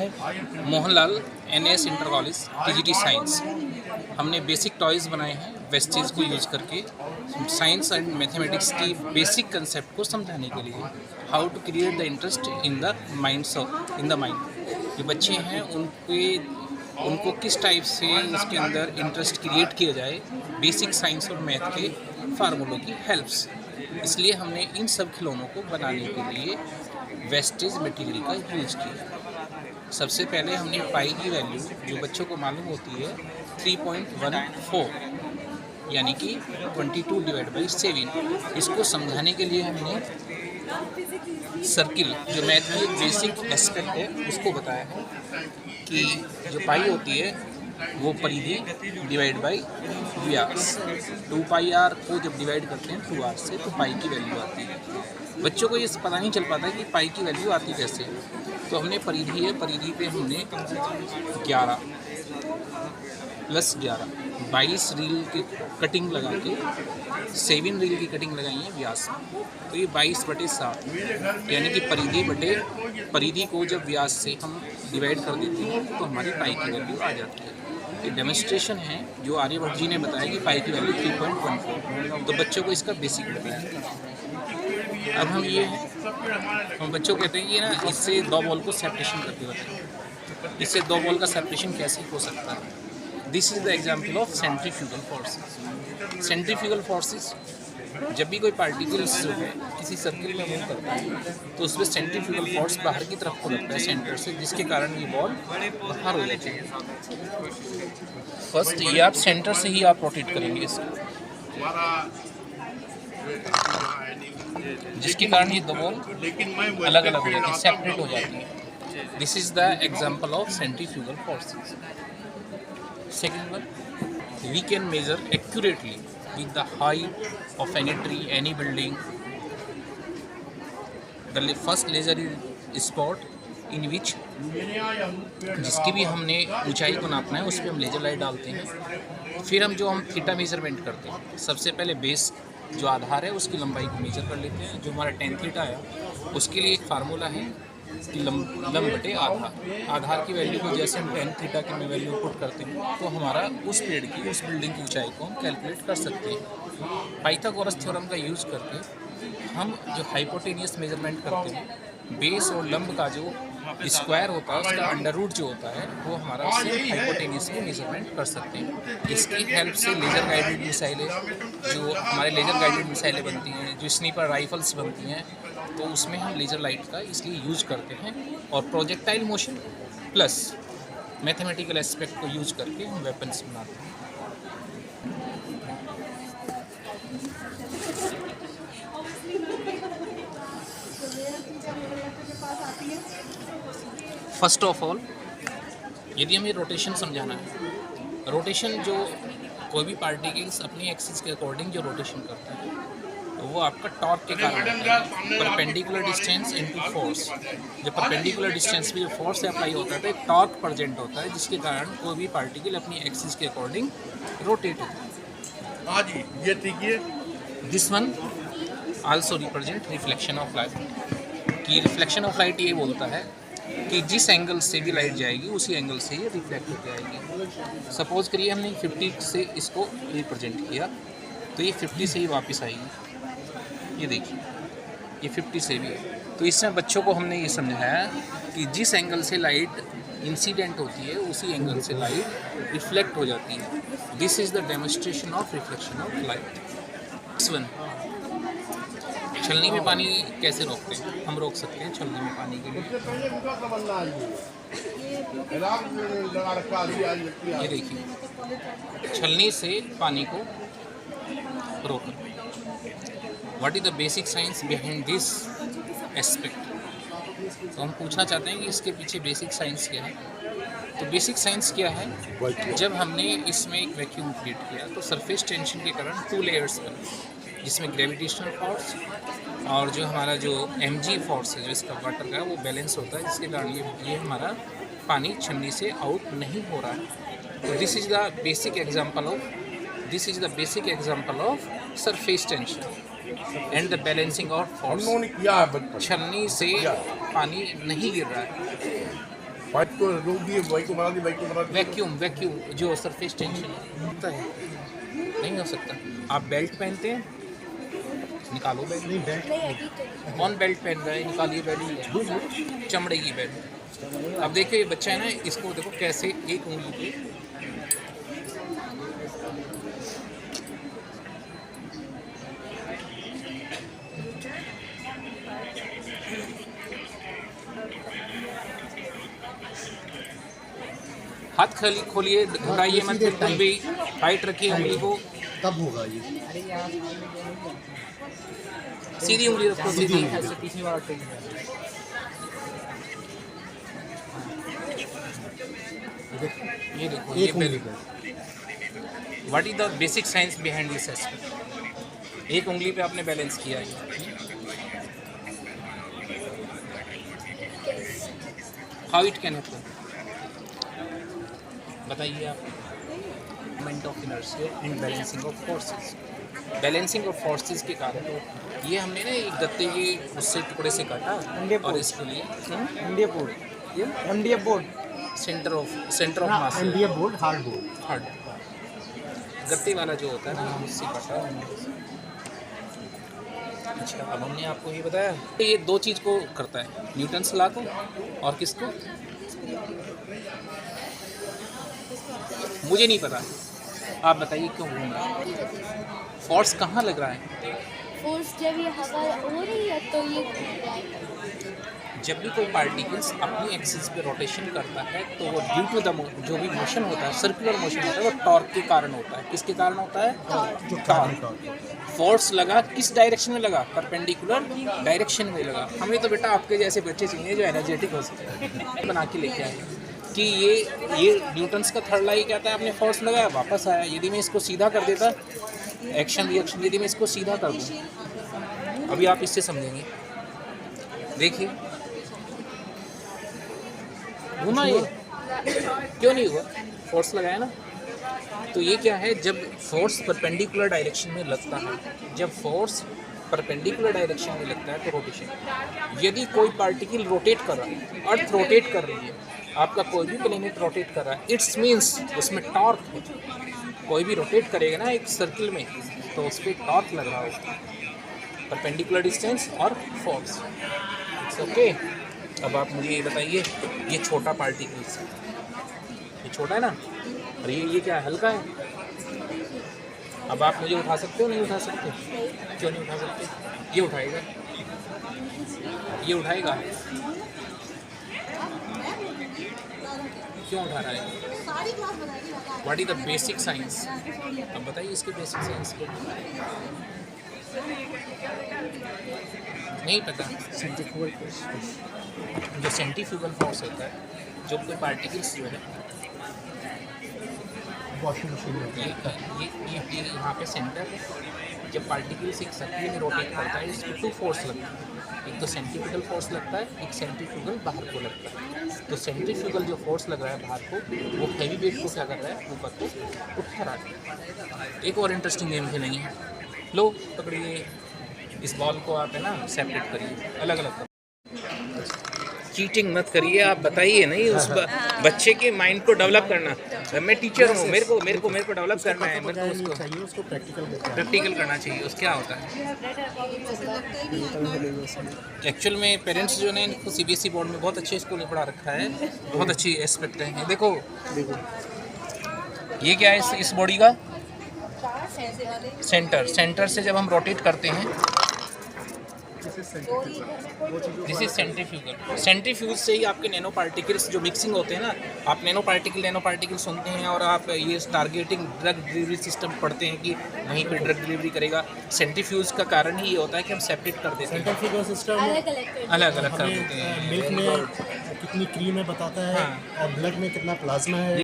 है Mohanlal NAS inter college TGT science. हमने basic toys बनाए हैं वेस्टेज को यूज़ करके साइंस एंड मैथमेटिक्स की बेसिक कंसेप्ट को समझाने के लिए। How to create the interest in the mind. जो बच्चे हैं उनको किस टाइप से उसके अंदर इंटरेस्ट क्रिएट किया जाए बेसिक साइंस और मैथ के फार्मूलों की हेल्प से। इसलिए हमने इन सब खिलौनों को बनाने के लिए वेस्टेज मटेरियल का यूज़ किया। सबसे पहले हमने पाई की वैल्यू जो बच्चों को मालूम होती है 3.14 यानी कि 22/7। इसको समझाने के लिए हमने सर्किल जो मैथ की एक बेसिक एस्पेक्ट है उसको बताया है कि जो पाई होती है वो परिधि डिवाइड बाई व्यास। 2πr को जब डिवाइड करते हैं 2r से तो पाई की वैल्यू आती है। बच्चों को ये पता नहीं चल पाता कि पाई की वैल्यू आती कैसे। तो हमने परिधि है, परिधि पे हमने 11 + 11 22 रील की कटिंग लगा के 7 रील की कटिंग लगाई है व्यास में। तो ये 22/7 यानी कि परिधि को जब व्यास से हम डिवाइड कर देते हैं तो हमारी पाई की वैल्यू आ जाती है। ये डेमोन्स्ट्रेशन है जो आर्यभट्ट जी ने बताया कि पाई की वैल्यू 3.14। तो बच्चों को इसका बेसिक बताया। अब हम बच्चों को कहते हैं कि ना इससे 2 बॉल को सेपरेशन करके बताएं। इससे 2 बॉल का सेपरेशन कैसे हो सकता है। This is the example of centrifugal forces. Centrifugal forces जब भी कोई पार्टिकल्स जो है किसी सर्किल में मूव करता है तो उसमें सेंट्रीफ्यूगल फोर्स बाहर की तरफ को लगता है सेंटर से, जिसके कारण ये बॉल बाहर हो जाती है। फर्स्ट ये आप सेंटर से ही आप रोटेट करेंगे इसको, जिसके कारण ये 2 बॉल अलग अलग हो जाती है, सेपरेट हो जाती है। This is the example of centrifugal forces. Second one, we can measure accurately with the height of any tree, any building. The first laser is spot in which जिसकी भी हमने ऊंचाई को नापना है उस पर हम लेजर लाइट डालते हैं। फिर हम थीटा मेजरमेंट करते हैं। सबसे पहले बेस जो आधार है उसकी लंबाई को मेजर कर लेते हैं। जो हमारा 10 थीटा है उसके लिए एक फार्मूला है कि लंब/आधार। आधार की वैल्यू को जैसे हम 10 थीटा की में वैल्यू पुट करते हैं तो हमारा उस पेड़ की उस बिल्डिंग की ऊंचाई को हम कैलकुलेट कर सकते हैं। पाइथागोरस थ्योरम का यूज़ करके हम जो हाइपोटेनियस मेजरमेंट करते हैं, बेस और लंब का जो स्क्वायर होता है उसका अंडर रूट जो होता है वो हमारा उससे हाइपोटेनियस में मेजरमेंट कर सकते हैं। इसकी हेल्प से लेज़र गाइडेड मिसाइलें जो हमारे लेज़र गाइडेड मिसाइलें बनती हैं, जो स्नीपर राइफल्स बनती हैं, तो उसमें हम लेज़र लाइट का इसलिए यूज़ करते हैं। और projectile motion plus mathematical aspect को यूज़ करके हम वेपन्स बनाते हैं। फर्स्ट ऑफ ऑल यदि हमें रोटेशन समझाना है, रोटेशन जो कोई भी पार्टिकल्स अपनी एक्सिस के अकॉर्डिंग जो रोटेशन करता है तो वो आपका टॉर्क के कारण होता है। Perpendicular distance into force. जब परपेंडिकुलर डिस्टेंस पे जो फोर्स अप्लाई होता है तो एक टॉर्क प्रेजेंट होता है, जिसके कारण कोई भी पार्टिकल अपनी एक्सिस के अकॉर्डिंग रोटेट होता है। हाँ जी, ये ठीक है। This one also represent reflection of light. कि रिफ्लेक्शन ऑफ लाइट ये बोलता है कि जिस एंगल से भी लाइट जाएगी उसी एंगल से ये रिफ्लेक्ट हो जाएगी। सपोज करिए हमने 50 से इसको रिप्रेजेंट किया तो ये 50 से ही वापस आएगी। ये देखिए ये 50 से भी है। तो इसमें बच्चों को हमने ये समझाया कि जिस एंगल से लाइट इंसिडेंट होती है उसी एंगल से लाइट रिफ्लेक्ट हो जाती है। This is the demonstration of reflection of light. This one छलनी में पानी कैसे रोकते हैं। हम रोक सकते हैं छलनी में पानी के लिए। ये देखिए छलनी से पानी को रोकना। What is the basic science behind this aspect. तो हम पूछना चाहते हैं कि इसके पीछे बेसिक साइंस क्या है। तो बेसिक साइंस क्या है, जब हमने इसमें एक वैक्यूम क्रिएट किया तो सरफेस टेंशन के कारण 2 लेयर्स बने, जिसमें ग्रेविटेशनल फोर्स और जो हमारा जो mg फोर्स है जो इसका वाटर का वो बैलेंस होता है, जिसके कारण ये हमारा पानी छन्नी से आउट नहीं हो रहा है। तो this is the basic example of surface tension and the balancing of force. छन्नी से पानी नहीं गिर रहा है। बाइक को रोक दिए, बाइक को बना दी। वैक्यूम जो सरफेस टेंशन होता है नहीं हो सकता। आप बेल्ट पहनते हैं, निकालो बेल्ट। नहीं बैठ कौन बेल्ट पहन रहा है? निकालिए बेल्ट, चमड़े की बेल्ट। अब देखिए ये बच्चा है ना, इसको देखो कैसे एक उंगली पे हाथ खोलिए, घुराइए मत, बिल्कुल भी टाइट रखिए उंगली को। तब होगा ये। सीधी उंगली रखो, सीधी। ये देखो, ये belt. What is the basic science behind this aspect? एक उंगली पे आपने बैलेंस किया है। How it can happen? बताइए आप। Moment of inertia and balancing of forces. Balancing of forces के कारण ये हमने ना एक गत्ते के उससे टुकड़े से काटा और इसके लिए MDF board centre of mass, MDF board, hard board. Hard गत्ते वाला जो होता है ना, हम उससे काटा। अच्छा, अब हमने आपको ये बताया कि ये दो चीज़ को करता है, न्यूटन्स लॉ को और किसको? मुझे नहीं पता, आप बताइए क्यों घूम रहा है? फोर्स कहाँ लग रहा है? फोर्स जब ये हवा हो रही है तो ये घूम रहा है। जब भी कोई पार्टिकल्स अपनी एक्सिस पे रोटेशन करता है तो वो ड्यू टू द जो भी मोशन होता है, सर्कुलर मोशन होता है, वो टॉर्क के कारण होता है। किसके कारण होता है? टॉर्क। फोर्स लगा किस डायरेक्शन में लगा? परपेंडिकुलर डायरेक्शन में लगा। हमें तो बेटा आपके जैसे बच्चे चाहिए जो एनर्जेटिक हो सके। बना के लेके आए कि ये न्यूटन्स का थर्ड लॉ कहता है, आपने फोर्स लगाया वापस आया। यदि मैं इसको सीधा कर देता, एक्शन रिएक्शन, यदि मैं इसको सीधा कर दूँ, अभी आप इससे समझेंगे। देखिए घूमा, ये क्यों नहीं हुआ? फोर्स लगाया ना। तो ये क्या है? जब फोर्स परपेंडिकुलर डायरेक्शन में लगता है, जब फोर्स परपेंडिकुलर डायरेक्शन में लगता है तो रोटेशन। यदि कोई पार्टिकल रोटेट कर रहा है, अर्थ रोटेट कर रही है, आपका कोई भी प्लेनेट रोटेट कर रहा है, इट्स मीन्स उसमें टॉर्क है। कोई भी रोटेट करेगा ना एक सर्किल में तो उस पर टॉर्क लग रहा होगा, परपेंडिकुलर डिस्टेंस और फोर्स। It's okay. अब आप मुझे ये बताइए, ये छोटा पार्टिकल्स, ये छोटा है ना, और ये क्या है? हल्का है। अब आप मुझे उठा सकते हो? नहीं उठा सकते। क्यों नहीं उठा सकते? ये उठाएगा, ये उठाएगा। क्यों उठा रहा है? What is the basic science? अब बताइए इसके बेसिक साइंस को। नहीं पता। जो सेंट्रीफ्यूगल फोर्स होता है, जो कोई पार्टिकल्स जो है ये यहाँ पे सेंटर है, जब पार्टिकल्स एक सर्किल में रोटेट करता है इसको टू फोर्स लगता है। एक तो सेंट्रीफ्यूगल फोर्स लगता है, एक सेंट्रीफ्यूगल बाहर को लगता है। तो सेंट्रीफ्यूगल जो फोर्स लग रहा है बाहर को, वो हैवी वेट को क्या कर रहा है? ऊपर को उठा रहा है। एक और इंटरेस्टिंग गेम खेलेंगे। लो पकड़िए इस बॉल को, आप है ना सेपरेट करिए, अलग अलग। चीटिंग मत करिए, आप बताइए नहीं उस बच्चे के माइंड को डेवलप करना। मैं टीचर हूँ, मेरे को डेवलप करना है, मेरे को उसको प्रैक्टिकल करना चाहिए। उस क्या होता है एक्चुअल में? पेरेंट्स जो ने इनको CBSE बोर्ड में बहुत अच्छे स्कूल में पढ़ा रखा है, बहुत अच्छी एस्पेक्ट है। देखो ये क्या है इस बॉडी का? सेंटर से जब हम रोटेट करते हैं, दिस इज सेंट्रीफ्यूगल। सेंट्रीफ्यूज से ही आपके नैनो पार्टिकल्स जो मिक्सिंग होते हैं ना, आप नैनो पार्टिकल सुनते हैं और आप ये टारगेटिंग ड्रग डिलीवरी सिस्टम पढ़ते हैं कि वहीं पे ड्रग डिलीवरी करेगा। सेंट्रीफ्यूज का कारण ही ये होता है कि हम सेपरेट कर देते हैं, सेंट्रीफ्यूगल सिस्टम अलग अलग कर देते हैं। मिल्क में कितनी क्रीम है बताता है, और ब्लड में कितना प्लाज्मा है।